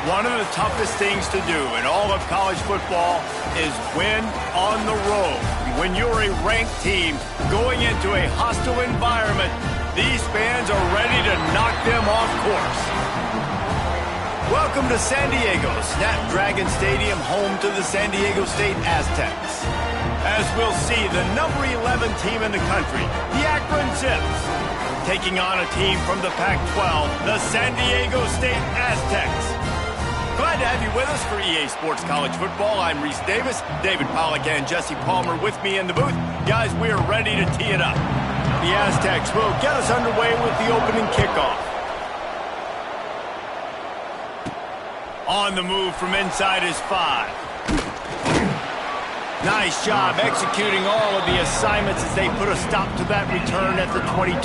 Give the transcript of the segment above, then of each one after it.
One of the toughest things to do in all of college football is win on the road. When you're a ranked team going into a hostile environment, these fans are ready to knock them off course. Welcome to San Diego, Snapdragon Stadium, home to the San Diego State Aztecs. As we'll see, the number 11 team in the country, the Akron Zips, taking on a team from the Pac-12, the San Diego State Aztecs. Glad to have you with us for EA Sports College Football. I'm Reese Davis, David Pollack and Jesse Palmer with me in the booth. Guys, we are ready to tee it up. The Aztecs will get us underway with the opening kickoff. On the move from inside is 5. Nice job executing all of the assignments as they put a stop to that return at the 22.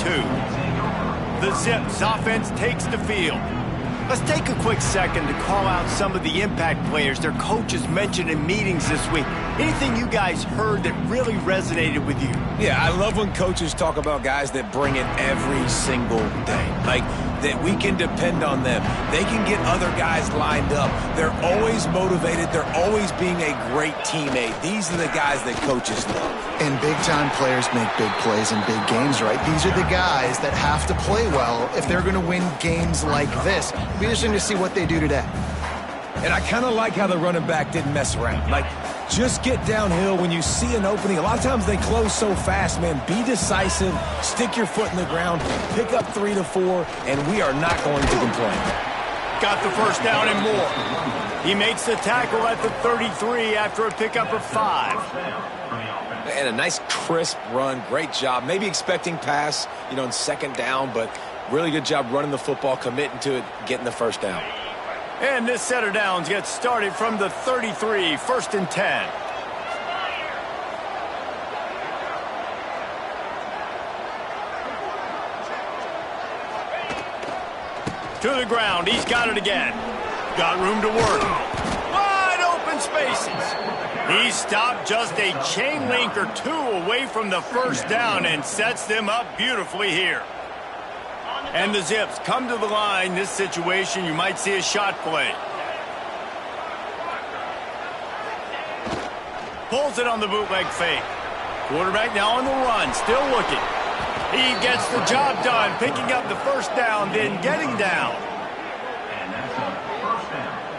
The Zips offense takes the field. Let's take a quick second to call out some of the impact players their coaches mentioned in meetings this week. Anything you guys heard that really resonated with you? Yeah, I love when coaches talk about guys that bring it every single day. Like, that we can depend on them. They can get other guys lined up. They're always motivated. They're always being a great teammate. These are the guys that coaches love. And big-time players make big plays in big games, right? These are the guys that have to play well if they're going to win games like this. It'll be interesting to see what they do today. And I kind of like how the running back didn't mess around. Like, just get downhill when you see an opening. A lot of times they close so fast, man. Be decisive, stick your foot in the ground, pick up 3 to 4, and we are not going to complain. Got the first down and more. He makes the tackle at the 33 after a pickup of 5. And a nice crisp run. Great job. Maybe expecting pass, in second down, but really good job running the football, committing to it, getting the first down. And this set of downs gets started from the 33, 1st and 10. To the ground, he's got it again. Got room to work. Wide open spaces. He stopped just a chain link or 2 away from the first down and sets them up beautifully here. And the Zips come to the line. This situation, you might see a shot play. Pulls it on the bootleg fake. Quarterback now on the run, still looking. He gets the job done, picking up the first down, then getting down.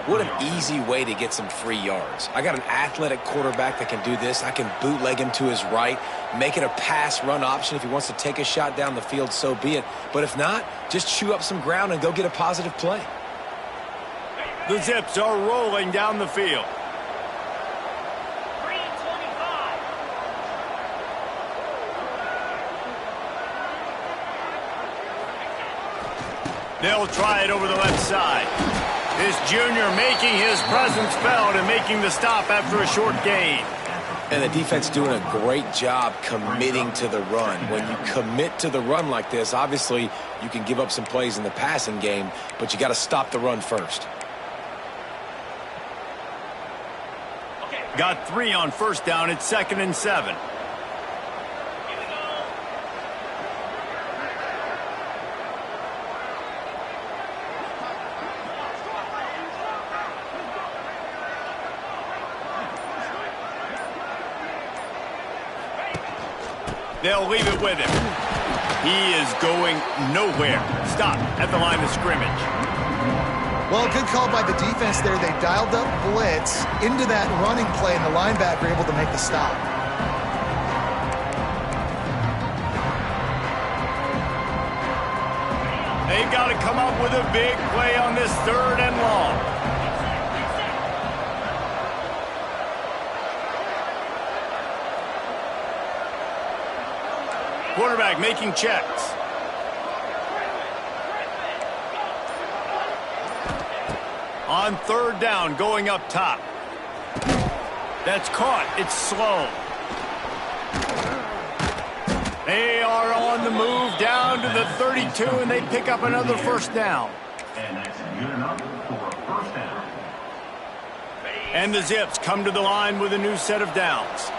What an easy way to get some free yards. I got an athletic quarterback that can do this. I can bootleg him to his right, make it a pass-run option. If he wants to take a shot down the field, so be it. But if not, just chew up some ground and go get a positive play. The Zips are rolling down the field. They'll try it over the left side. This junior making his presence felt and making the stop after a short gain. And the defense doing a great job committing to the run. When you commit to the run like this, obviously you can give up some plays in the passing game, but you got to stop the run first. Got 3 on first down. It's 2nd and 7. They'll leave it with him. He is going nowhere. Stop at the line of scrimmage. Well, good call by the defense there. They dialed up blitz into that running play, and the linebacker able to make the stop. They've got to come up with a big play on this 3rd and long. Quarterback making checks. On 3rd down, going up top. That's caught. It's slow. They are on the move down to the 32, and they pick up another first down. And that's good enough for a first down. And the Zips come to the line with a new set of downs.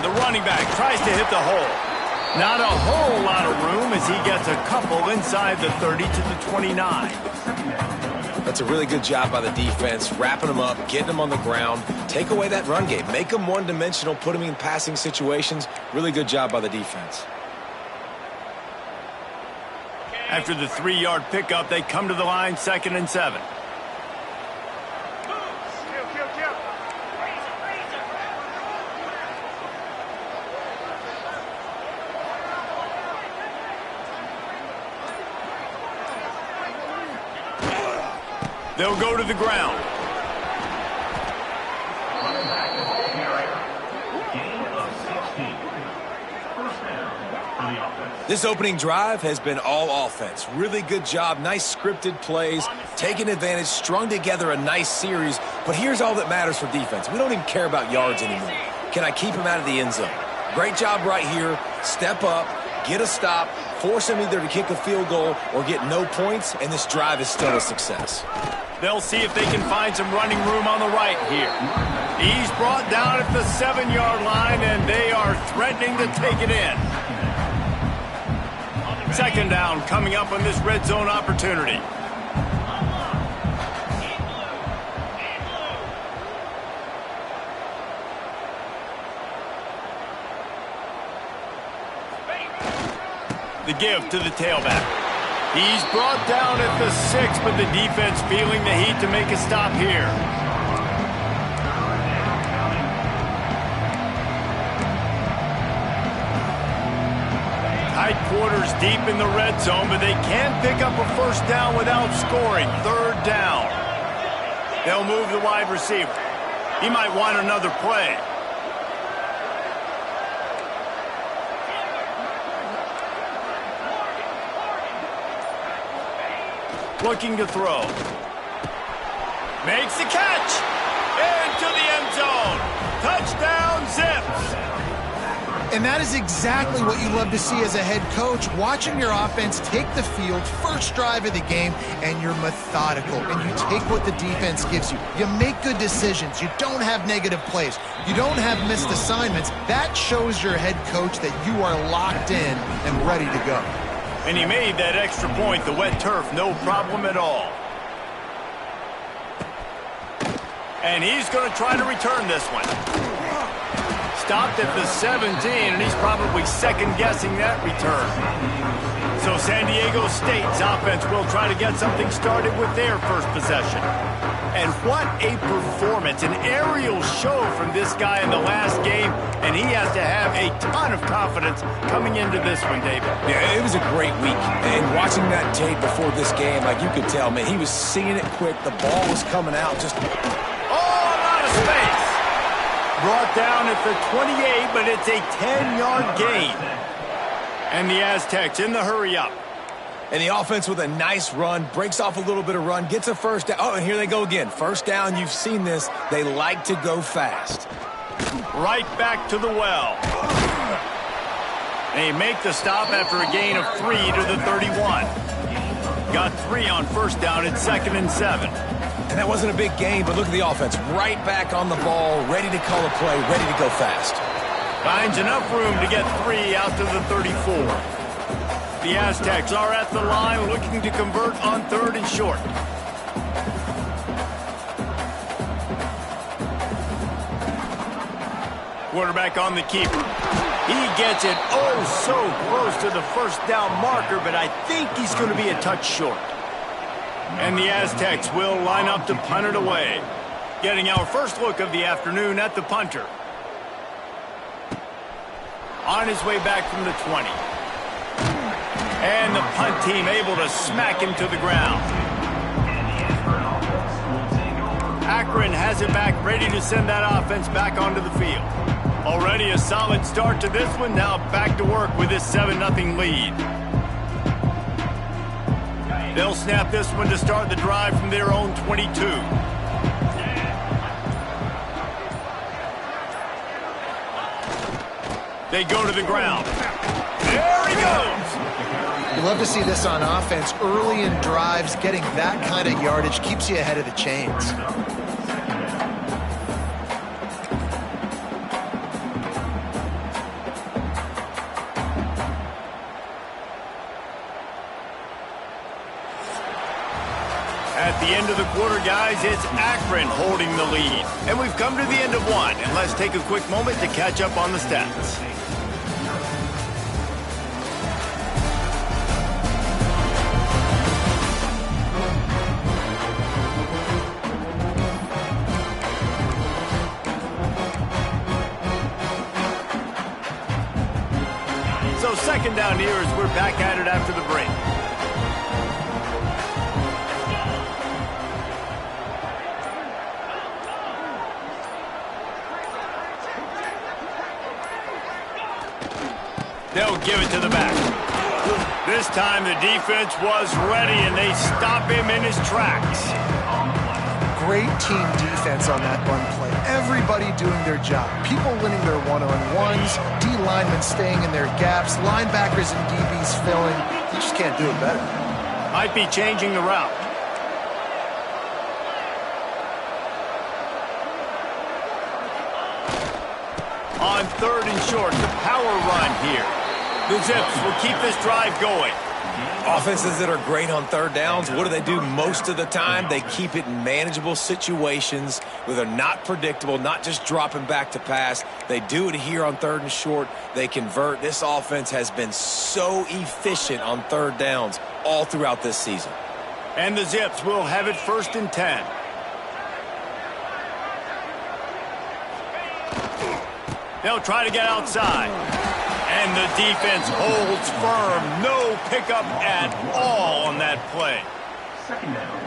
The running back tries to hit the hole. Not a whole lot of room as he gets a couple inside the 30 to the 29. That's a really good job by the defense, wrapping them up, getting them on the ground. Take away that run game. Make them one-dimensional, put them in passing situations. Really good job by the defense. After the 3-yard pickup, they come to the line, 2nd and 7. They'll go to the ground. This opening drive has been all offense. Really good job. Nice scripted plays. Taking advantage. Strung together a nice series. But here's all that matters for defense. We don't even care about yards anymore. Can I keep him out of the end zone? Great job right here. Step up. Get a stop. Force him either to kick a field goal or get no points. And this drive is still a success. They'll see if they can find some running room on the right here. He's brought down at the 7-yard line, and they are threatening to take it in. 2nd down coming up on this red zone opportunity. The give to the tailback. He's brought down at the 6, but the defense feeling the heat to make a stop here. Tight quarters deep in the red zone, but they can't pick up a first down without scoring. 3rd down. They'll move the wide receiver. He might want another play. Looking to throw. Makes the catch. Into the end zone. Touchdown, Zips. And that is exactly what you love to see as a head coach, watching your offense take the field, first drive of the game, and you're methodical, and you take what the defense gives you. You make good decisions. You don't have negative plays. You don't have missed assignments. That shows your head coach that you are locked in and ready to go. And he made that extra point, the wet turf, no problem at all. And he's going to try to return this one. Stopped at the 17, and he's probably second-guessing that return. So San Diego State's offense will try to get something started with their first possession. And what a performance, an aerial show from this guy in the last game, and he has to have a ton of confidence coming into this one, David. Yeah, it was a great week. And watching that tape before this game, like you could tell, man, he was seeing it quick. The ball was coming out just... Oh, a lot of space. Brought down at the 28, but it's a 10-yard gain. And the Aztecs in the hurry-up. And the offense with a nice run, breaks off a little bit of run, gets a first down. Oh, and here they go again. First down, you've seen this. They like to go fast. Right back to the well. They make the stop after a gain of 3 to the 31. Got 3 on first down at 2nd and 7. And that wasn't a big gain, but look at the offense. Right back on the ball, ready to call a play, ready to go fast. Finds enough room to get 3 out to the 34. The Aztecs are at the line looking to convert on 3rd and short. Quarterback on the keeper. He gets it oh so close to the first down marker, but I think he's going to be a touch short. And the Aztecs will line up to punt it away. Getting our first look of the afternoon at the punter. On his way back from the 20. And the punt team able to smack him to the ground. Akron has it back, ready to send that offense back onto the field. Already a solid start to this one. Now back to work with this 7-0 lead. They'll snap this one to start the drive from their own 22. They go to the ground. There he goes. You love to see this on offense. Early in drives, getting that kind of yardage keeps you ahead of the chains. the end of the quarter, guys, it's Akron holding the lead. And we've come to the end of one, and let's take a quick moment to catch up on the stats. So second down here as we're back at it after the break. They'll give it to the back. This time the defense was ready, and they stop him in his tracks. Great team defense on that run play. Everybody doing their job. People winning their one-on-ones, D-linemen staying in their gaps, linebackers and DBs filling. You just can't do it better. Might be changing the route. On third and short, the power run here. The Zips will keep this drive going. Offenses that are great on third downs, what do? Most of the time, they keep it in manageable situations where they're not predictable, not just dropping back to pass. They do it here on third and short. They convert. This offense has been so efficient on third downs all throughout this season. And the Zips will have it 1st and 10. They'll try to get outside. And the defense holds firm. No pickup at all on that play.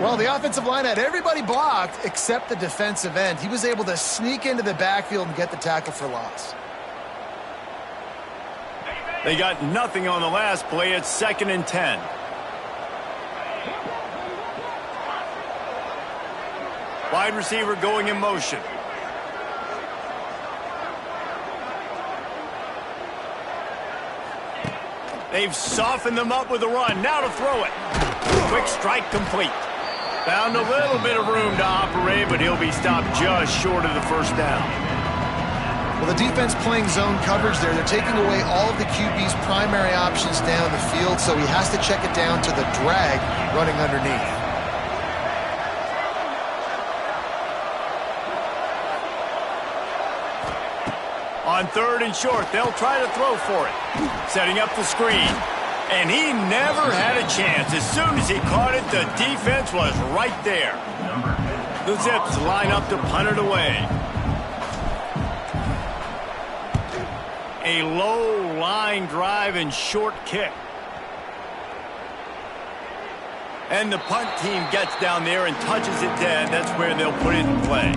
Well, the offensive line had everybody blocked except the defensive end. He was able to sneak into the backfield and get the tackle for loss. They got nothing on the last play. It's 2nd and 10. Wide receiver going in motion. They've softened them up with a run. Now to throw it. Quick strike complete. Found a little bit of room to operate, but he'll be stopped just short of the 1st down. Well, the defense playing zone coverage there. They're taking away all of the QB's primary options down the field, so he has to check it down to the drag running underneath. On third and short, they'll try to throw for it. Setting up the screen. And he never had a chance. As soon as he caught it, the defense was right there. The Zips line up to punt it away. A low line drive and short kick. And the punt team gets down there and touches it dead. That's where they'll put it in play.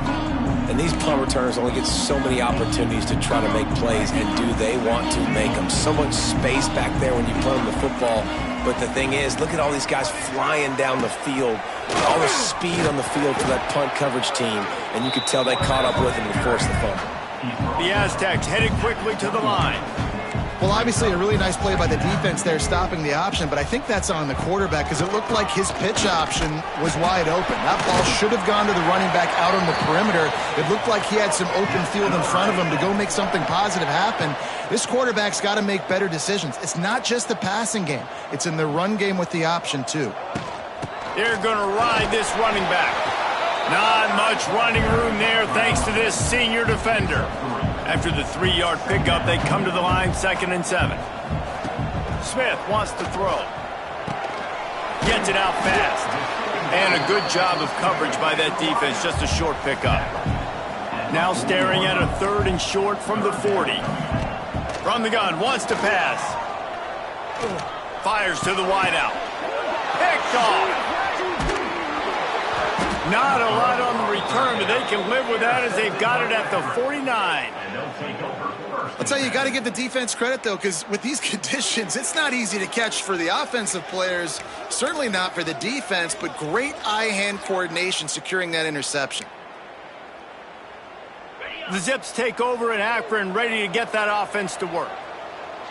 And these punt returners only get so many opportunities to try to make plays, and do they want to make them? So much space back there when you punt them the football. But the thing is, look at all these guys flying down the field, all the speed on the field for that punt coverage team, and you could tell they caught up with him and forced the fumble. The Aztecs headed quickly to the line. Well, obviously a really nice play by the defense there stopping the option, but I think that's on the quarterback because it looked like his pitch option was wide open. That ball should have gone to the running back out on the perimeter. It looked like he had some open field in front of him to go make something positive happen. This quarterback's got to make better decisions. It's not just the passing game. It's in the run game with the option, too. They're going to ride this running back. Not much running room there thanks to this senior defender. After the 3-yard pickup, they come to the line 2nd and 7. Smith wants to throw. Gets it out fast. And a good job of coverage by that defense, just a short pickup. Now staring at a 3rd and short from the 40. From the gun, wants to pass. Fires to the wideout. Picked off. Not a lot on the return, but they can live with that as they've got it at the 49. I'll tell you, you got to give the defense credit, though, because with these conditions, it's not easy to catch for the offensive players, certainly not for the defense, but great eye-hand coordination securing that interception. The Zips take over in Akron, ready to get that offense to work.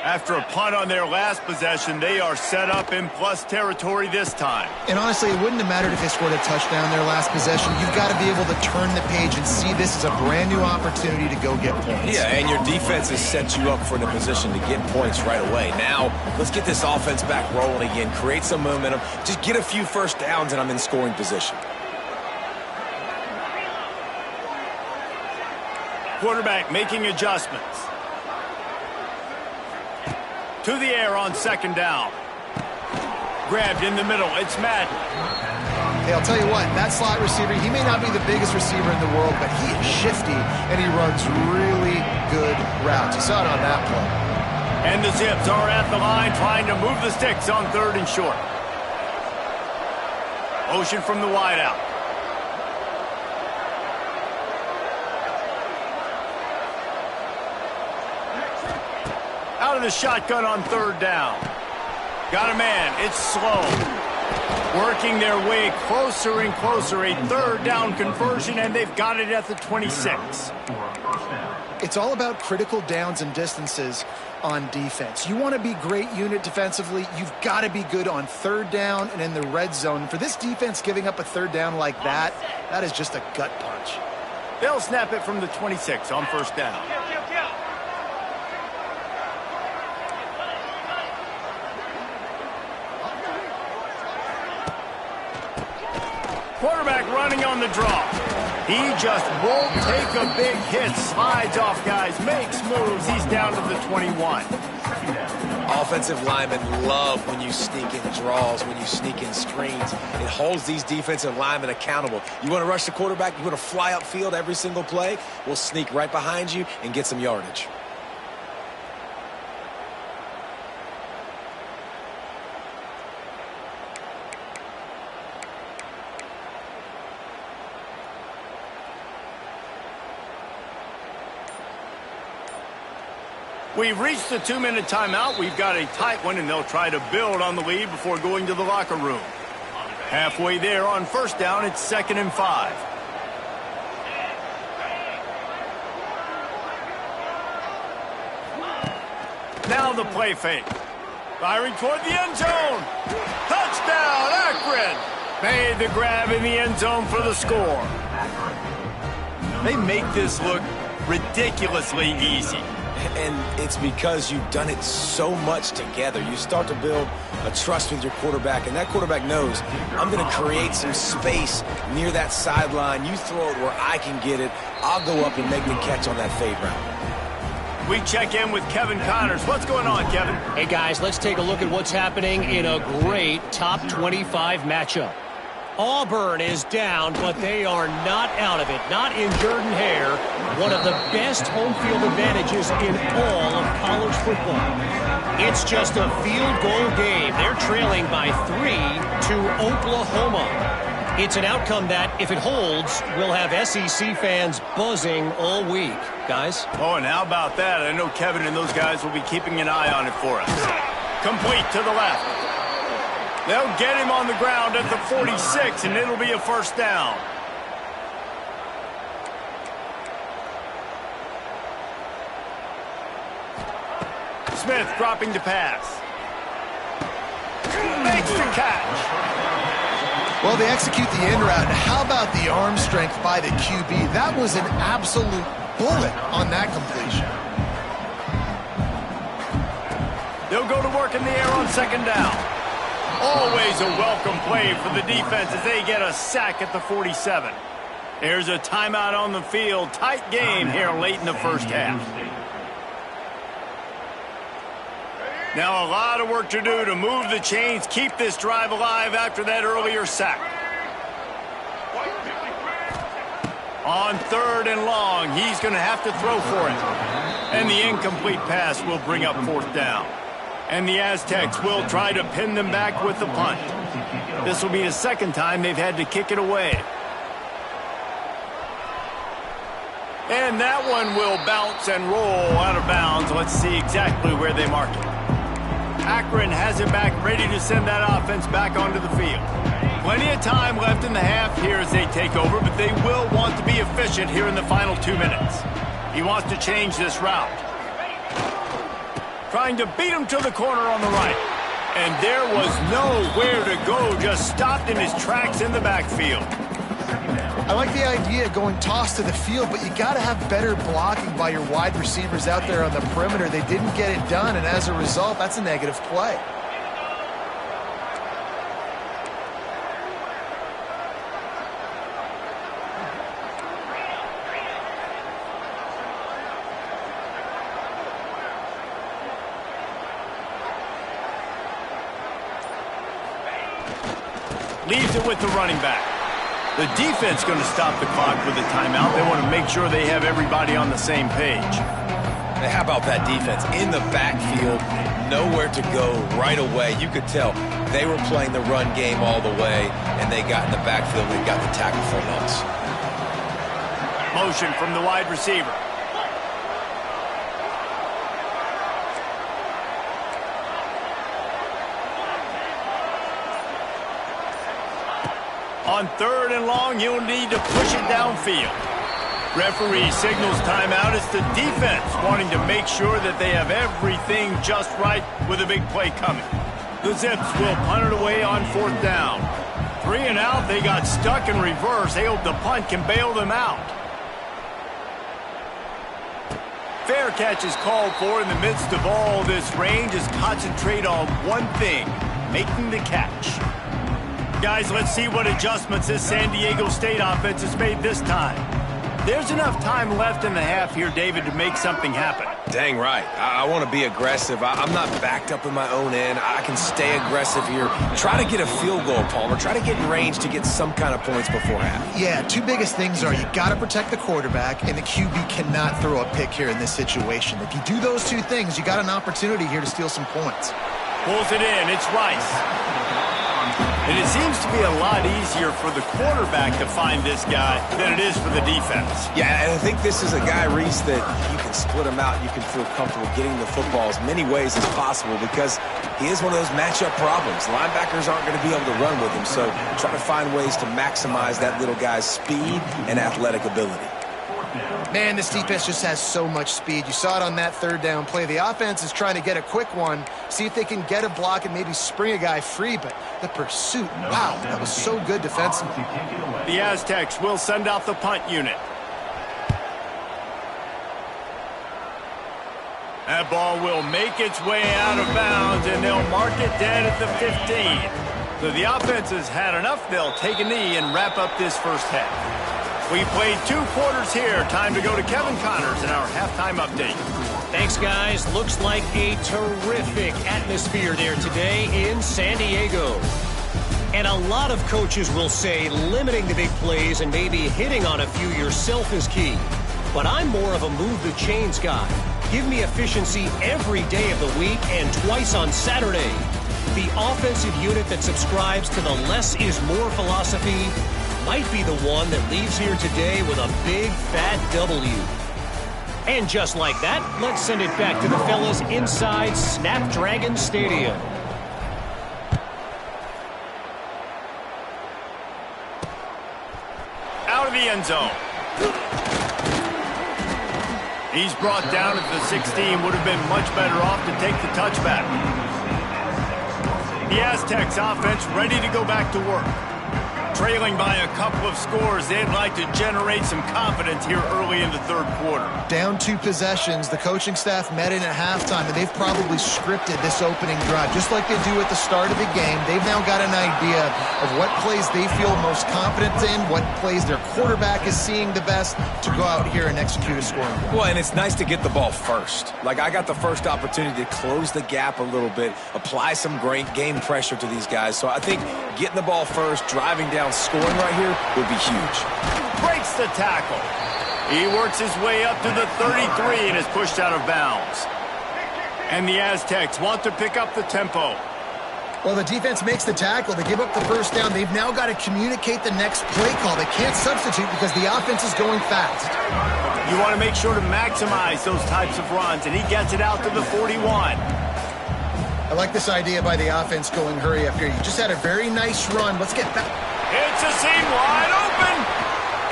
After a punt on their last possession, they are set up in plus territory this time. And honestly, it wouldn't have mattered if they scored a touchdown their last possession. You've got to be able to turn the page and see this as a brand new opportunity to go get points. Yeah, and your defense has set you up for the position to get points right away. Now, let's get this offense back rolling again, create some momentum, just get a few first downs, and I'm in scoring position. Quarterback making adjustments. To the air on second down. Grabbed in the middle. It's Madden. Hey, I'll tell you what, that slot receiver, he may not be the biggest receiver in the world, but he is shifty, and he runs really good routes. You saw it on that play. And the Zips are at the line trying to move the sticks on 3rd and short. Motion from the wideout. Out of the shotgun on 3rd down. Got a man. It's slow. Working their way closer and closer. A 3rd down conversion, and they've got it at the 26. It's all about critical downs and distances on defense. You want to be great unit defensively, you've got to be good on 3rd down and in the red zone. For this defense giving up a 3rd down like that, that is just a gut punch. They'll snap it from the 26 on 1st down. Quarterback running on the draw. He just won't take a big hit. Slides off guys, makes moves. He's down to the 21. Offensive linemen love when you sneak in draws, when you sneak in screens. It holds these defensive linemen accountable. You want to rush the quarterback, you want to fly upfield every single play, we'll sneak right behind you and get some yardage. We've reached the 2-minute timeout. We've got a tight one, and they'll try to build on the lead before going to the locker room. Halfway there on 1st down, it's 2nd and 5. Now the play fake. Firing toward the end zone. Touchdown, Akron! Made the grab in the end zone for the score. They make this look ridiculously easy. And it's because you've done it so much together. You start to build a trust with your quarterback, and that quarterback knows, I'm going to create some space near that sideline. You throw it where I can get it. I'll go up and make the catch on that fade route. We check in with Kevin Connors. What's going on, Kevin? Hey, guys, let's take a look at what's happening in a great top 25 matchup. Auburn is down, but they are not out of it. Not in Jordan-Hare, one of the best home field advantages in all of college football. It's just a field goal game. They're trailing by 3 to Oklahoma. It's an outcome that, if it holds, will have SEC fans buzzing all week. Guys? Oh, and how about that? I know Kevin and those guys will be keeping an eye on it for us. Complete to the left. They'll get him on the ground at the 46, and it'll be a 1st down. Smith dropping to pass. Makes the catch. Well, they execute the in route. How about the arm strength by the QB? That was an absolute bullet on that completion. They'll go to work in the air on 2nd down. Always a welcome play for the defense as they get a sack at the 47. There's a timeout on the field. Tight game here late in the 1st half. Now a lot of work to do to move the chains, keep this drive alive after that earlier sack. On 3rd and long, he's going to have to throw for it. And the incomplete pass will bring up 4th down. And the Aztecs will try to pin them back with the punt. This will be the 2nd time they've had to kick it away. And that one will bounce and roll out of bounds. Let's see exactly where they mark it. Akron has it back, ready to send that offense back onto the field. Plenty of time left in the half here as they take over, but they will want to be efficient here in the final 2 minutes. He wants to change this route. Trying to beat him to the corner on the right. And there was nowhere to go, just stopped in his tracks in the backfield. I like the idea of going toss to the field, but you got to have better blocking by your wide receivers out there on the perimeter. They didn't get it done, and as a result, that's a negative play. leaves it with the running back. The defense going to stop the clock with a timeout. They want to make sure they have everybody on the same page. How about that defense? In the backfield, nowhere to go right away. You could tell they were playing the run game all the way, and they got in the backfield and got the tackle for loss. Motion from the wide receiver. On 3rd and long, you'll need to push it downfield. Referee signals timeout. It's the defense wanting to make sure that they have everything just right with a big play coming. The Zips will punt it away on 4th down. 3 and out, they got stuck in reverse. They hope the punt can bail them out. Fair catch is called for in the midst of all this rain. Just concentrate on one thing, making the catch. Guys, let's see what adjustments this San Diego State offense has made this time. There's enough time left in the half here, David, to make something happen. Dang right. I want to be aggressive. I'm not backed up in my own end. I can stay aggressive here. Try to get a field goal, Palmer. Try to get in range to get some kind of points before half. Yeah, two biggest things are you got to protect the quarterback, and the QB cannot throw a pick here in this situation. If you do those two things, you got an opportunity here to steal some points. Pulls it in. It's Rice. And it seems to be a lot easier for the quarterback to find this guy than it is for the defense. Yeah, and I think this is a guy, Reese, that you can split him out. You can feel comfortable getting the football as many ways as possible because he is one of those matchup problems. Linebackers aren't going to be able to run with him, so try to find ways to maximize that little guy's speed and athletic ability. Man, this defense just has so much speed. You saw it on that 3rd down play. The offense is trying to get a quick one, see if they can get a block and maybe spring a guy free, but the pursuit, wow, that was so good defensively. The Aztecs will send out the punt unit. That ball will make its way out of bounds, and they'll mark it dead at the 15. So the offense has had enough. They'll take a knee and wrap up this first half. We played 2 quarters here. Time to go to Kevin Connors in our halftime update. Thanks, guys. Looks like a terrific atmosphere there today in San Diego. And a lot of coaches will say limiting the big plays and maybe hitting on a few yourself is key. But I'm more of a move the chains guy. Give me efficiency every day of the week and twice on Saturday. The offensive unit that subscribes to the less is more philosophy might be the one that leaves here today with a big fat W. And just like that, let's send it back to the fellas inside Snapdragon Stadium. Out of the end zone. He's brought down at the 16. Would have been much better off to take the touchback. The Aztecs offense ready to go back to work. Trailing by a couple of scores, they'd like to generate some confidence here early in the 3rd quarter. Down 2 possessions, the coaching staff met in at halftime, and they've probably scripted this opening drive. Just like they do at the start of the game, they've now got an idea of what plays they feel most confident in, what plays their quarterback is seeing the best to go out here and execute a scoring drive. Well, and it's nice to get the ball first. Like, I got the first opportunity to close the gap a little bit, apply some great game pressure to these guys. So I think getting the ball first, driving down, scoring right here would be huge. Breaks the tackle. He works his way up to the 33 and is pushed out of bounds. And the Aztecs want to pick up the tempo. Well, the defense makes the tackle. They give up the first down. They've now got to communicate the next play call. They can't substitute because the offense is going fast. You want to make sure to maximize those types of runs, and he gets it out to the 41. I like this idea by the offense going hurry up here. You just had a very nice run. Let's get back. It's a seam wide open.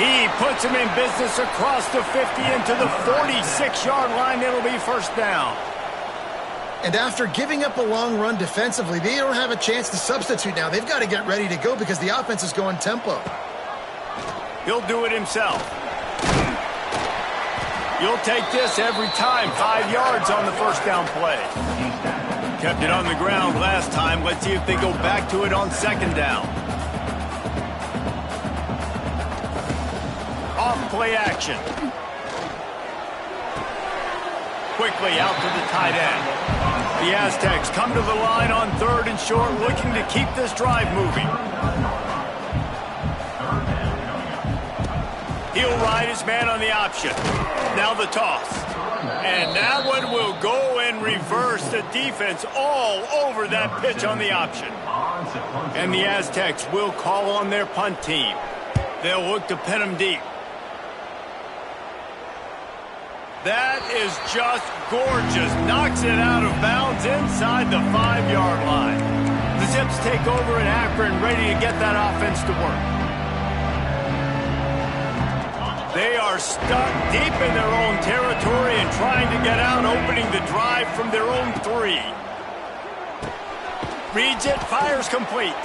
He puts him in business across the 50 into the 46-yard line. It'll be first down. And after giving up a long run defensively, they don't have a chance to substitute now. They've got to get ready to go because the offense is going tempo. He'll do it himself. You'll take this every time. 5 yards on the first down play. Kept it on the ground last time. Let's see if they go back to it on 2nd down. Off play action. Quickly out to the tight end. The Aztecs come to the line on 3rd and short, looking to keep this drive moving. He'll ride his man on the option. Now the toss. And that one will go and reverse the defense all over that pitch on the option. And the Aztecs will call on their punt team. They'll look to pin them deep. That is just gorgeous. Knocks it out of bounds inside the 5-yard line. The Zips take over in Akron, ready to get that offense to work. They are stuck deep in their own territory and trying to get out, opening the drive from their own 3. Reads it, fires complete.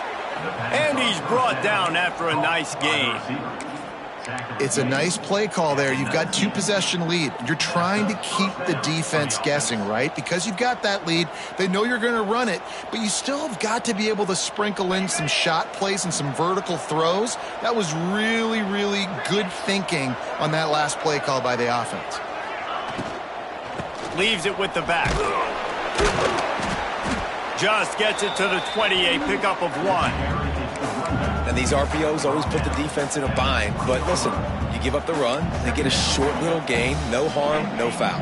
And he's brought down after a nice gain. It's a nice play call there. You've got 2-possession lead. You're trying to keep the defense guessing, right? Because you've got that lead, they know you're going to run it, but you still have got to be able to sprinkle in some shot plays and some vertical throws. That was really, really good thinking on that last play call by the offense. Leaves it with the back. Just gets it to the 20, a pickup of 1. And these RPOs always put the defense in a bind. But listen, you give up the run, they get a short little gain, no harm, no foul.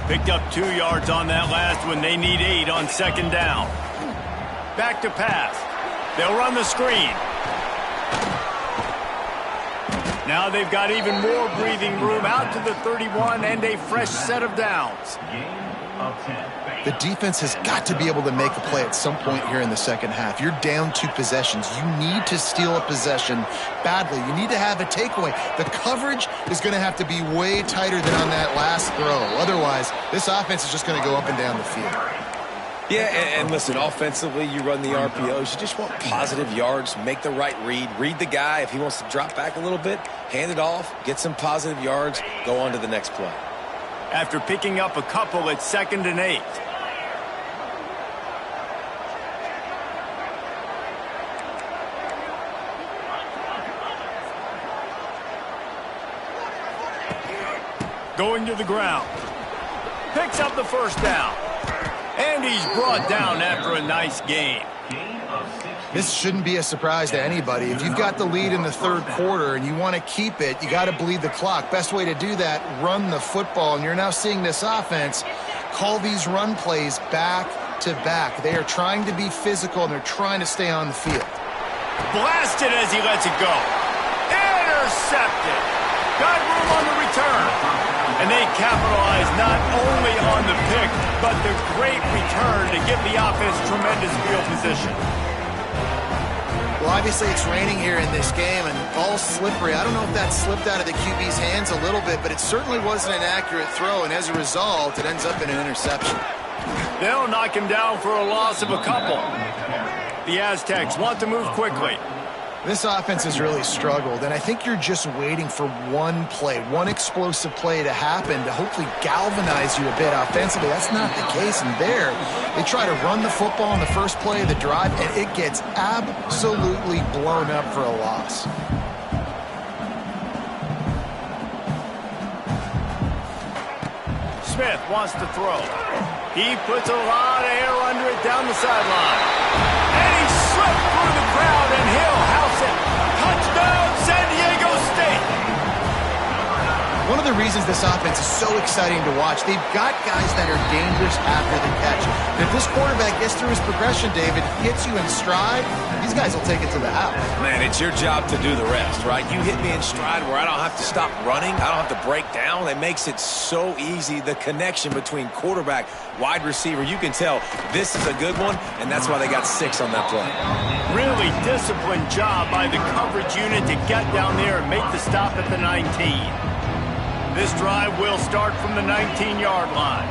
Picked up 2 yards on that last one. They need 8 on 2nd down. Back to pass. They'll run the screen. Now they've got even more breathing room out to the 31 and a fresh set of downs. The defense has got to be able to make a play at some point here in the second half. You're down 2 possessions. You need to steal a possession badly. You need to have a takeaway. The coverage is going to have to be way tighter than on that last throw. Otherwise, this offense is just going to go up and down the field. Yeah, and listen, offensively, you run the RPOs. You just want positive yards, make the right read the guy. If he wants to drop back a little bit, hand it off, get some positive yards, go on to the next play. After picking up a couple, it's 2nd and 8. Going to the ground. Picks up the 1st down. And he's brought down after a nice gain. This shouldn't be a surprise to anybody. If you've got the lead in the 3rd quarter and you want to keep it, you got to bleed the clock. Best way to do that, run the football. And you're now seeing this offense call these run plays back to back. They are trying to be physical and they're trying to stay on the field. Blasted as he lets it go. Intercepted. Got room on the return. And they capitalize not only on the pick, but the great return to give the offense tremendous field position. Well, obviously it's raining here in this game, and ball's slippery. I don't know if that slipped out of the QB's hands a little bit, but it certainly wasn't an accurate throw, and as a result, it ends up in an interception. They'll knock him down for a loss of a couple. The Aztecs want to move quickly. This offense has really struggled, and I think you're just waiting for one play, one explosive play to happen to hopefully galvanize you a bit offensively. That's not the case, and there they try to run the football in the first play of the drive, and it gets absolutely blown up for a loss. Smith wants to throw. He puts a lot of air under it down the sideline. And he slipped through the crowd, and he'll house it. Touchdown, San Diego State. One of the reasons this offense is so exciting to watch, they've got guys that are dangerous after the catch. And if this quarterback gets through his progression, David, hits you in stride, these guys will take it to the house. Man, it's your job to do the rest, right? You hit me in stride where I don't have to stop running. I don't have to break down. It makes it so easy. The connection between quarterback, wide receiver, you can tell this is a good one, and that's why they got 6 on that play. Really disciplined job by the coverage unit to get down there and make the stop at the 19. This drive will start from the 19-yard line.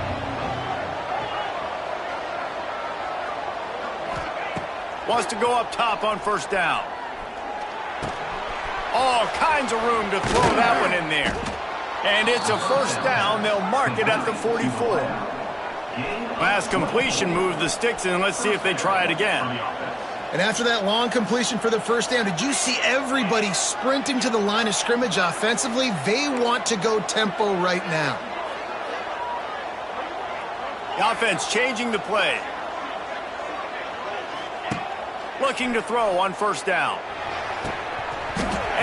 Wants to go up top on 1st down. All kinds of room to throw that one in there. And it's a 1st down. They'll mark it at the 44. Last completion moved the sticks in. Let's see if they try it again. And after that long completion for the 1st down, did you see everybody sprinting to the line of scrimmage offensively? They want to go tempo right now. The offense changing the play. Looking to throw on 1st down.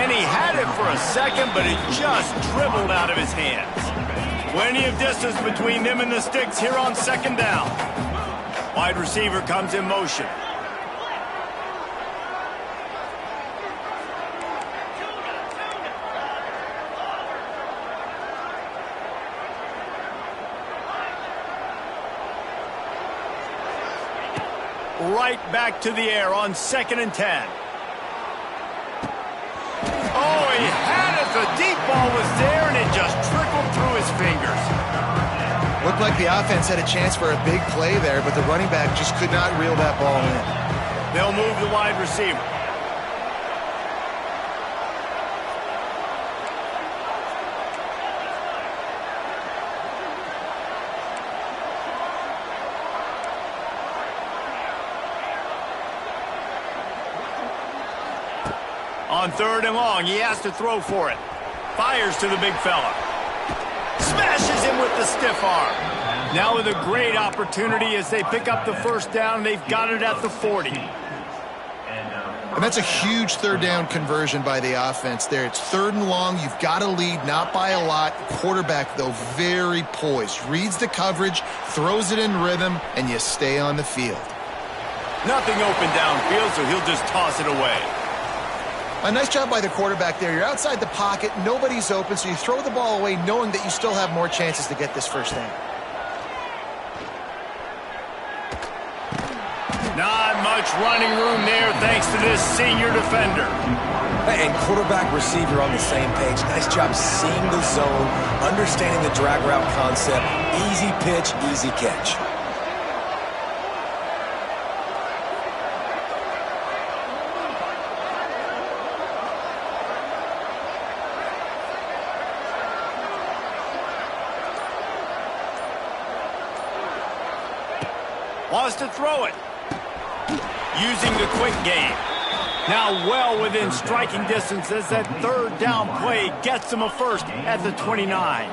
And he had it for a second, but it just dribbled out of his hands. Plenty of distance between them and the sticks here on second down. Wide receiver comes in motion. Right back to the air on 2nd and 10. Oh, he had it. The deep ball was there, and it just trickled through his fingers. Looked like the offense had a chance for a big play there, but the running back just could not reel that ball in. They'll move the wide receiver. On 3rd and long, he has to throw for it. Fires to the big fella. Smashes him with the stiff arm. Now with a great opportunity as they pick up the first down. They've got it at the 40. And that's a huge 3rd down conversion by the offense there. It's 3rd and long. You've got to lead, not by a lot. Quarterback, though, very poised. Reads the coverage, throws it in rhythm, and you stay on the field. Nothing open downfield, so he'll just toss it away. A nice job by the quarterback there. You're outside the pocket, nobody's open, so you throw the ball away knowing that you still have more chances to get this first down. Not much running room there thanks to this senior defender. And quarterback receiver on the same page. Nice job seeing the zone, understanding the drag route concept. Easy pitch, easy catch. Wants to throw it. Using the quick game. Now well within striking distance as that 3rd down play gets them a first at the 29.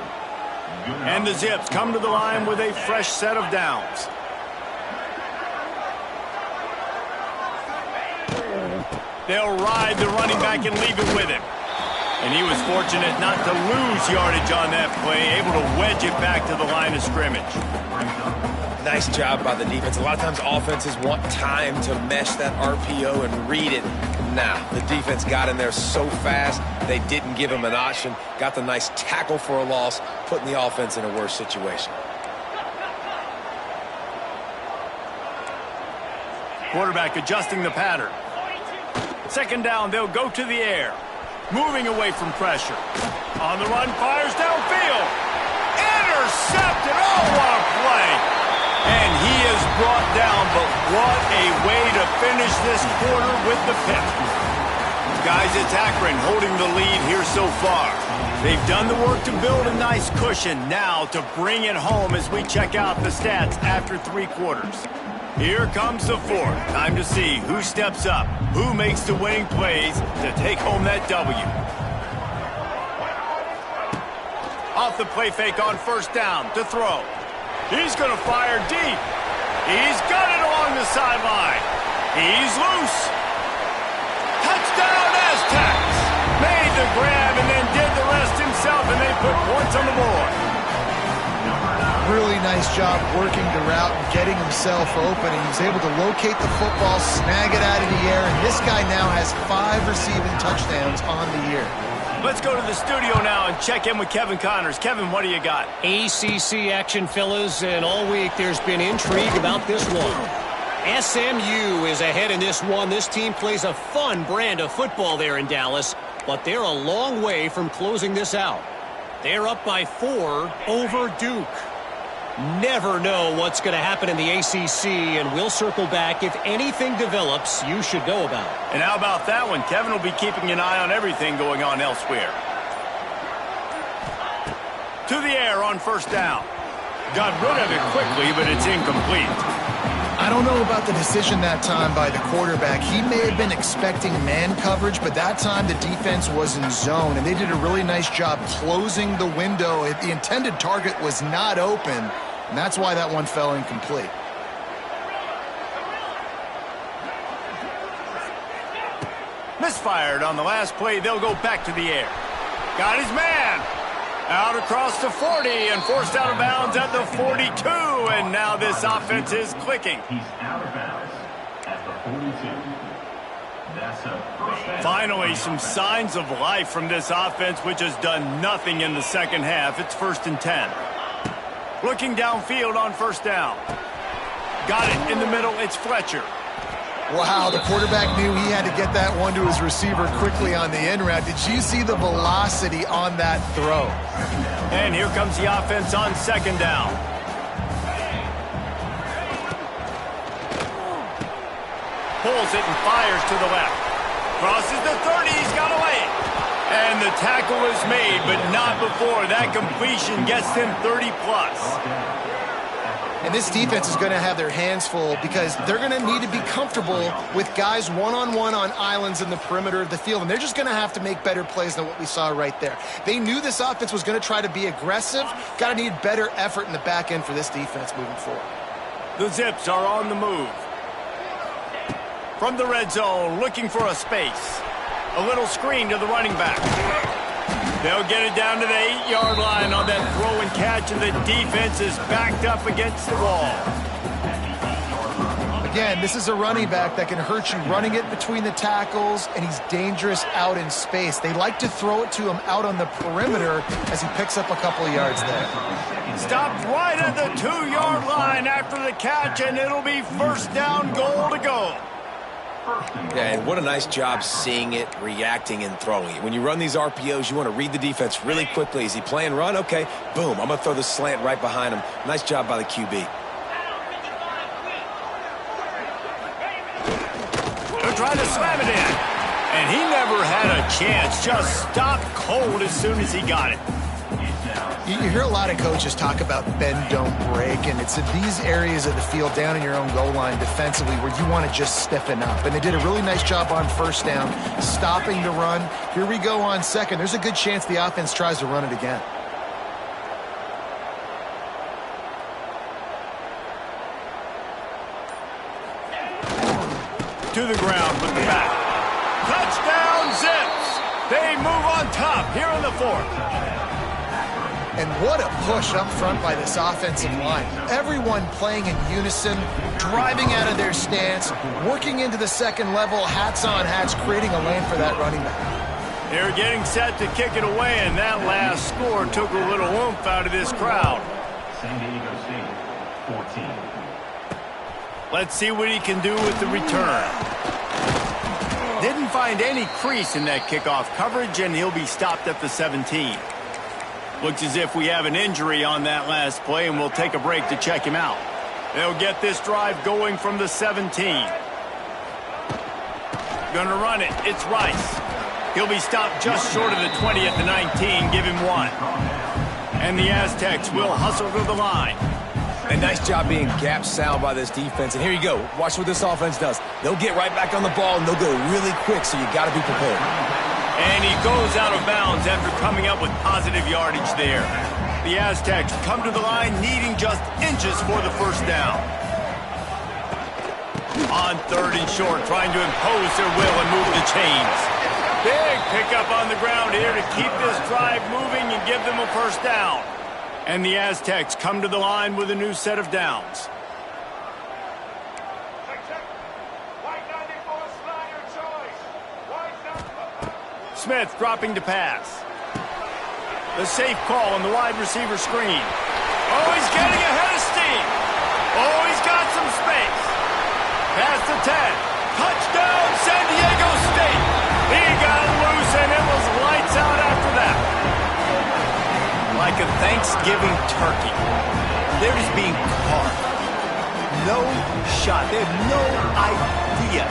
And the Zips come to the line with a fresh set of downs. They'll ride the running back and leave it with him. And he was fortunate not to lose yardage on that play, able to wedge it back to the line of scrimmage. Nice job by the defense. A lot of times offenses want time to mesh that RPO and read it. Nah, the defense got in there so fast, they didn't give him an option. Got the nice tackle for a loss, putting the offense in a worse situation. Quarterback adjusting the pattern. 2nd down, they'll go to the air. Moving away from pressure. On the run, fires downfield. Intercepted. Oh, what a play. And he is brought down, but what a way to finish this quarter with the pick. Guys, it's Akron holding the lead here so far. They've done the work to build a nice cushion. Now to bring it home as we check out the stats after 3 quarters. Here comes the 4th. Time to see who steps up, who makes the winning plays to take home that W. Off the play fake on 1st down to throw. He's going to fire deep. He's got it along the sideline. He's loose. Touchdown Aztecs. Made the grab and then did the rest himself, and they put points on the board. Really nice job working the route and getting himself open, and he was able to locate the football, snag it out of the air, and this guy now has 5 receiving touchdowns on the year. Let's go to the studio now and check in with Kevin Connors. Kevin, what do you got? ACC action, fellas, and all week there's been intrigue about this one. SMU is ahead in this one. This team plays a fun brand of football there in Dallas, but they're a long way from closing this out. They're up by 4 over Duke. Never know what's going to happen in the ACC, and we'll circle back if anything develops you should know about. And how about that one? Kevin will be keeping an eye on everything going on elsewhere. To the air on 1st down. Got rid of it quickly, but it's incomplete. I don't know about the decision that time by the quarterback. He may have been expecting man coverage, but that time the defense was in zone, and they did a really nice job closing the window. The intended target was not open, and that's why that one fell incomplete. Misfired on the last play. They'll go back to the air. Got his man. Out across the 40 and forced out of bounds at the 42. And now this offense is clicking. He's out of bounds at the 42. That's a first down. Finally, some signs of life from this offense, which has done nothing in the second half. It's 1st and 10. Looking downfield on 1st down. Got it in the middle. It's Fletcher. Wow, the quarterback knew he had to get that one to his receiver quickly on the in route. Did you see the velocity on that throw? And here comes the offense on 2nd down. Pulls it and fires to the left. Crosses the 30. He's got away. And the tackle is made, but not before that completion gets him 30-plus. And this defense is going to have their hands full because they're going to need to be comfortable with guys one-on-one on islands in the perimeter of the field. And they're just going to have to make better plays than what we saw right there. They knew this offense was going to try to be aggressive. Got to need better effort in the back end for this defense moving forward. The Zips are on the move. From the red zone, looking for a space. A little screen to the running back. They'll get it down to the 8-yard line on that throw and catch, and the defense is backed up against the wall. Again, this is a running back that can hurt you running it between the tackles, and he's dangerous out in space. They like to throw it to him out on the perimeter as he picks up a couple of yards there. Stopped right at the 2-yard line after the catch, and it'll be 1st down, goal to go. Yeah, and what a nice job seeing it, reacting, and throwing it. When you run these RPOs, you want to read the defense really quickly. Is he playing run? Okay, boom. I'm going to throw the slant right behind him. Nice job by the QB. They're trying to slam it in. And he never had a chance. Just stopped cold as soon as he got it. You hear a lot of coaches talk about bend, don't break, and it's in these areas of the field down in your own goal line defensively where you want to just stiffen up. And they did a really nice job on 1st down, stopping the run. Here we go on 2nd. There's a good chance the offense tries to run it again. To the ground with the back. Touchdown, Zips! They move on top here in the 4th. And what a push up front by this offensive line. Everyone playing in unison, driving out of their stance, working into the 2nd level, hats on hats, creating a lane for that running back. They're getting set to kick it away, and that last score took a little oomph out of this crowd. San Diego State, 14. Let's see what he can do with the return. Didn't find any crease in that kickoff coverage, and he'll be stopped at the 17. Looks as if we have an injury on that last play, and we'll take a break to check him out. They'll get this drive going from the 17. Gonna run it. It's Rice. He'll be stopped just short of the 20 at the 19. Give him 1. And the Aztecs will hustle to the line. A nice job being gap sound by this defense. And here you go. Watch what this offense does. They'll get right back on the ball, and they'll go really quick, so you got to be prepared. And he goes out of bounds after coming up with positive yardage there. The Aztecs come to the line needing just inches for the 1st down. On 3rd and short, trying to impose their will and move the chains. Big pickup on the ground here to keep this drive moving and give them a 1st down. And the Aztecs come to the line with a new set of downs. Smith dropping to pass. The safe call on the wide receiver screen. Oh, he's getting ahead of steam. Oh, he's got some space. Past the 10. Touchdown, San Diego State. He got loose, and it was lights out after that. Like a Thanksgiving turkey. They're just being carved. No shot. They have no idea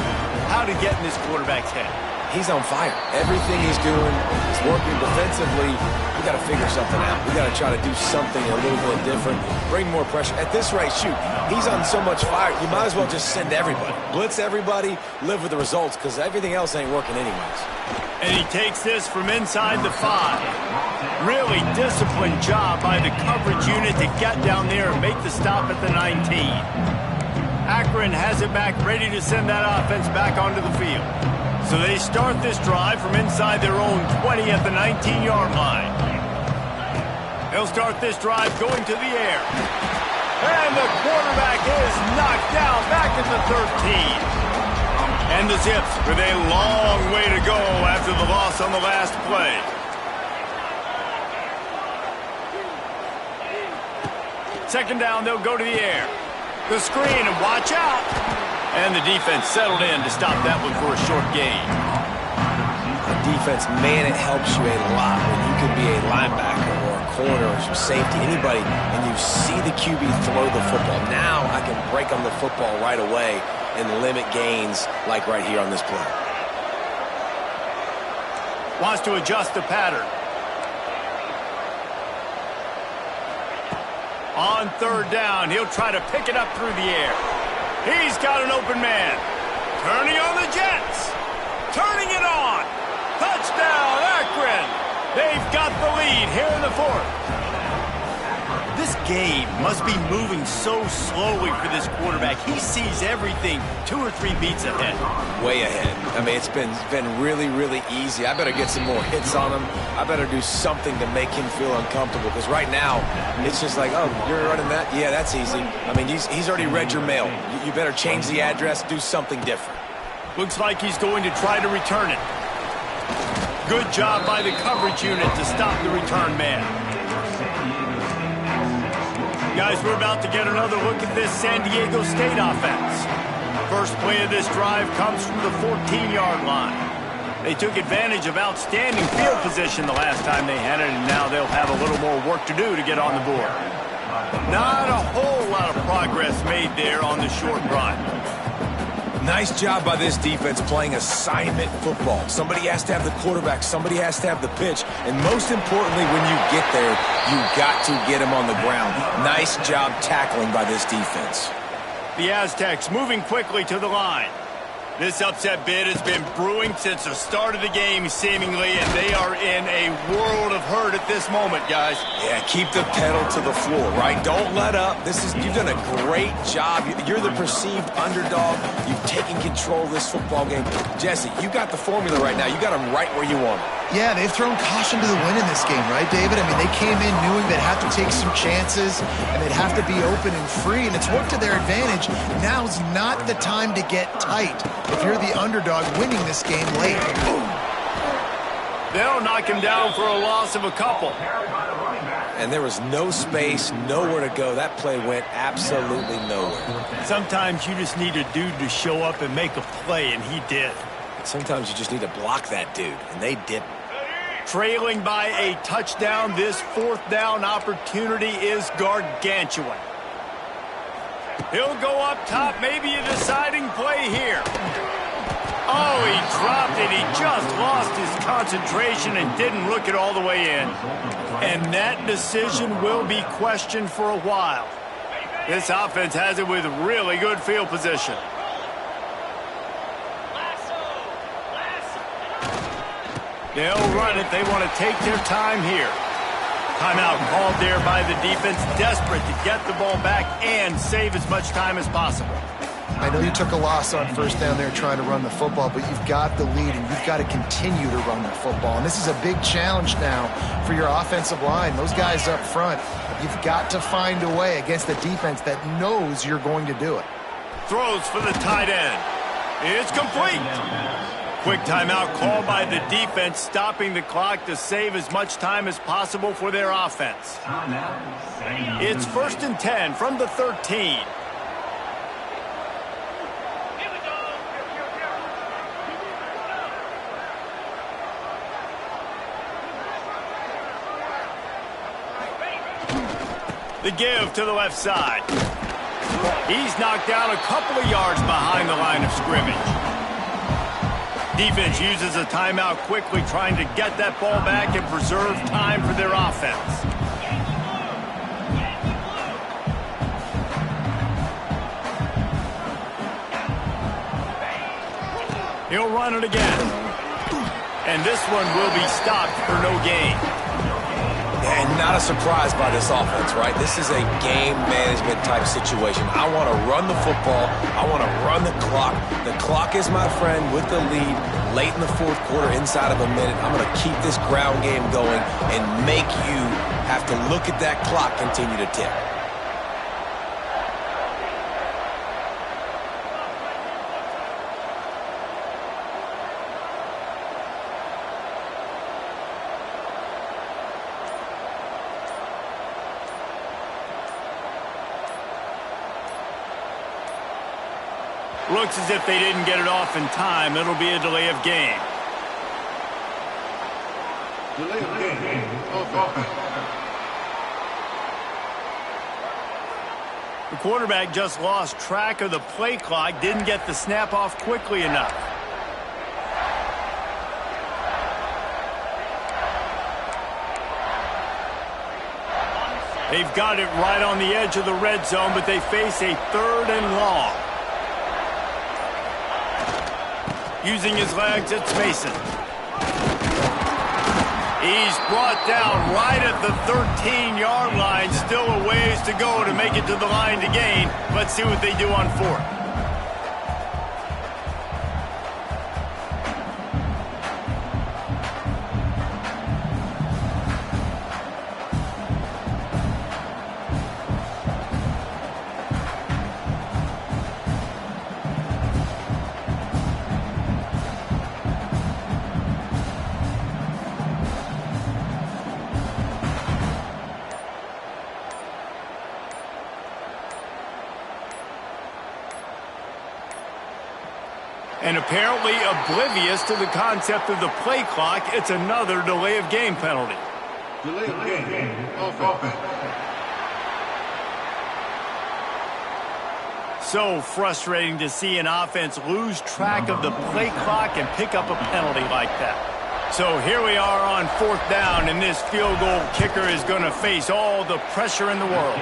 how to get in this quarterback's head. He's on fire. Everything he's doing is working defensively. We got to figure something out. We got to try to do something a little bit different, bring more pressure. At this rate, shoot, he's on so much fire, you might as well just send everybody. Blitz everybody, live with the results, because everything else ain't working anyways. And he takes this from inside the 5. Really disciplined job by the coverage unit to get down there and make the stop at the 19. Akron has it back, ready to send that offense back onto the field. So they start this drive from inside their own 20 at the 19-yard line. They'll start this drive going to the air. And the quarterback is knocked down back at the 13. And the Zips with a long way to go after the loss on the last play. Second down, they'll go to the air. The screen, and watch out. And the defense settled in to stop that one for a short gain. Defense, man, it helps you a lot when you can be a linebacker or a corner or some safety, anybody, and you see the QB throw the football. Now I can break on the football right away and limit gains like right here on this play. Wants to adjust the pattern. On third down, he'll try to pick it up through the air. He's got an open man. Turning on the Jets. Turning it on. Touchdown, Akron. They've got the lead here in the fourth. This game must be moving so slowly for this quarterback. He sees everything 2 or 3 beats ahead. Way ahead. I mean, it's been really, really easy. I better get some more hits on him. I better do something to make him feel uncomfortable, because right now, it's just like, oh, you're running that? Yeah, that's easy. I mean, he's already read your mail. You better change the address, do something different. Looks like he's going to try to return it. Good job by the coverage unit to stop the return man. Guys, we're about to get another look at this San Diego State offense. First play of this drive comes from the 14-yard line. They took advantage of outstanding field position the last time they had it, and now they'll have a little more work to do to get on the board. Not a whole lot of progress made there on the short run. Nice job by this defense playing assignment football. Somebody has to have the quarterback. Somebody has to have the pitch. And most importantly, when you get there, you got to get him on the ground. Nice job tackling by this defense. The Aztecs moving quickly to the line. This upset bid has been brewing since the start of the game, seemingly, and they are in a world of hurt at this moment, guys. Yeah, keep the pedal to the floor, right? Don't let up. You've done a great job. You're the perceived underdog. You've taken control of this football game. Jesse, you got the formula right now. You got them right where you want them. Yeah, they've thrown caution to the wind in this game, right, David? I mean, they came in knowing they'd have to take some chances, and they'd have to be open and free, and it's worked to their advantage. Now's not the time to get tight if you're the underdog winning this game late. They'll knock him down for a loss of a couple. And there was no space, nowhere to go. That play went absolutely nowhere. Sometimes you just need a dude to show up and make a play, and he did. Sometimes you just need to block that dude, and they didn't. Trailing by a touchdown, this fourth down opportunity is gargantuan. He'll go up top, maybe a deciding play here. Oh, he dropped it. He just lost his concentration and didn't look it all the way in. And that decision will be questioned for a while. This offense has it with really good field position. They'll run it. They want to take their time here. Timeout called there by the defense, desperate to get the ball back and save as much time as possible. I know you took a loss on first down there trying to run the football, but you've got the lead, and you've got to continue to run the football. And this is a big challenge now for your offensive line. Those guys up front, you've got to find a way against a defense that knows you're going to do it. Throws for the tight end. It's complete. Quick timeout called by the defense, stopping the clock to save as much time as possible for their offense. It's 1st and 10 from the 13. The give to the left side. He's knocked down a couple of yards behind the line of scrimmage. Defense uses a timeout quickly, trying to get that ball back and preserve time for their offense. He'll run it again. And this one will be stopped for no gain. And not a surprise by this offense, right? This is a game management type situation. I want to run the football. I want to run the clock. The clock is my friend with the lead. late in the fourth quarter, inside of a minute, I'm going to keep this ground game going and make you have to look at that clock continue to tick. Looks as if they didn't get it off in time. It'll be a delay of game. Delay of game. Offense. The quarterback just lost track of the play clock, didn't get the snap off quickly enough. They've got it right on the edge of the red zone, but they face a 3rd and long. Using his legs, it's Mason. He's brought down right at the 13-yard line. Still a ways to go to make it to the line to gain. Let's see what they do on 4th. And apparently oblivious to the concept of the play clock, it's another delay of game penalty. Delay of game. Offense. So frustrating to see an offense lose track of the play clock and pick up a penalty like that. So here we are on 4th down, and this field goal kicker is going to face all the pressure in the world.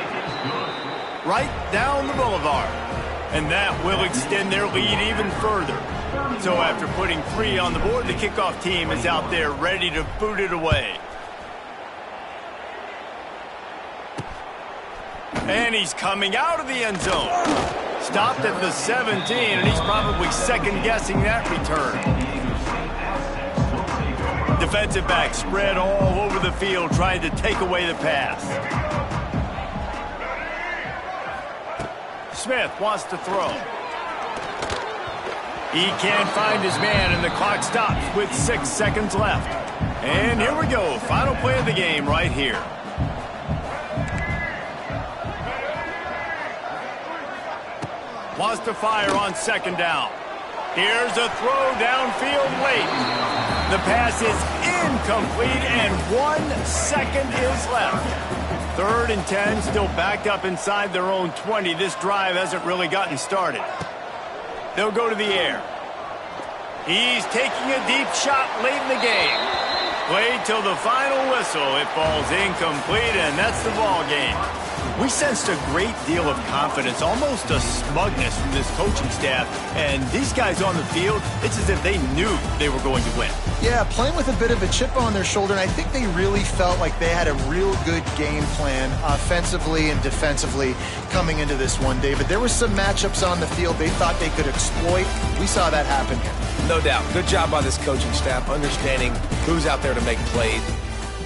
Right down the boulevard. And that will extend their lead even further. So after putting 3 on the board, the kickoff team is out there ready to boot it away. And he's coming out of the end zone. Stopped at the 17, and he's probably second-guessing that return. Defensive back spread all over the field trying to take away the pass. Smith wants to throw. He can't find his man, and the clock stops with 6 seconds left. And here we go. Final play of the game right here. Wants to fire on 2nd down. Here's a throw downfield late. The pass is incomplete, and 1 second is left. 3rd and 10, still backed up inside their own 20. This drive hasn't really gotten started. They'll go to the air. He's taking a deep shot late in the game. Played till the final whistle. It falls incomplete, and that's the ball game. We sensed a great deal of confidence, almost a smugness from this coaching staff. And these guys on the field, it's as if they knew they were going to win. Yeah, playing with a bit of a chip on their shoulder, and I think they really felt like they had a real good game plan offensively and defensively coming into this one, David. There were some matchups on the field they thought they could exploit. We saw that happen here. No doubt. Good job by this coaching staff understanding who's out there to make plays